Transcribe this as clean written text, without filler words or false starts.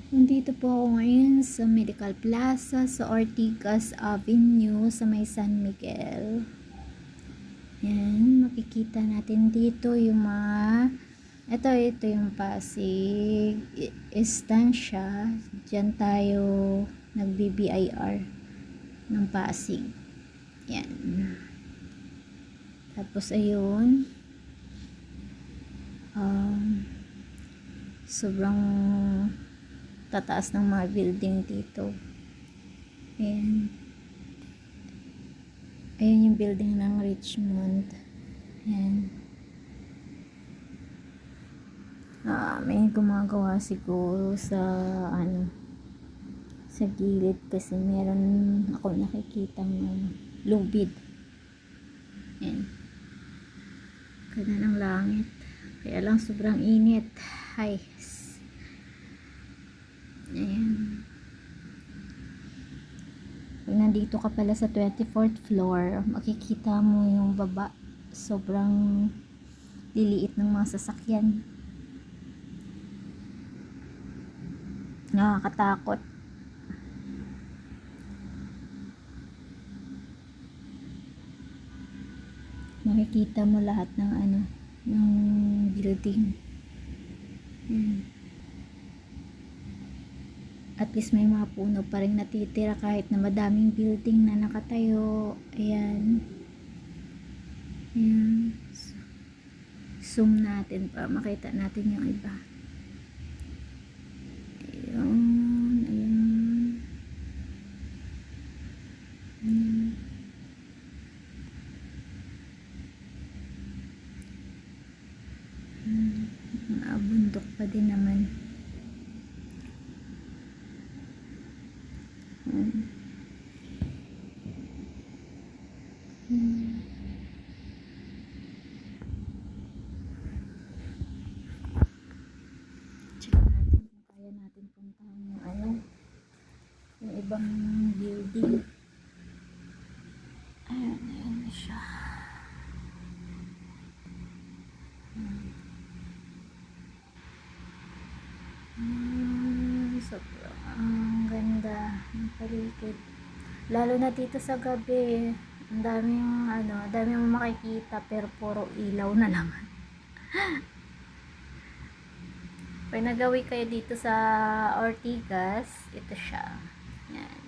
Nandito po ako ngayon sa Medical Plaza sa Ortigas Avenue sa may San Miguel. Yan, makikita natin dito yung mga ito yung Pasig Estancia. Diyan tayo nag-BBIR ng Pasig. Yan. Tapos ayun, sobrang tataas ng mga building dito. Ayan. Ayan yung building ng Richmond. Ayan. May gumagawa siguro sa sa gilid kasi meron ako nakikita ng lubid. Ayan. Ganda ng langit. Kaya lang sobrang init. Hi. Ayan. Pag nandito ka pala sa 24th floor, makikita mo yung baba. Sobrang liliit ng mga sasakyan. Nakakatakot. Makikita mo lahat ng ng building. At least may mga puno pa rin natitira kahit na madaming building na nakatayo. Ayan. Ayan. Zoom natin para makita natin yung iba. Ayan. Ayan. Ayan. Bundok pa din naman. Check natin kung kaya natin puntahan yung yung ibang building. Ayan na siya. Sobrang ganda ng paligid. Lalo na dito sa gabi, ang daming makikita pero puro ilaw na lang. Pag nagawi kayo dito sa Ortigas, ito siya. Yan.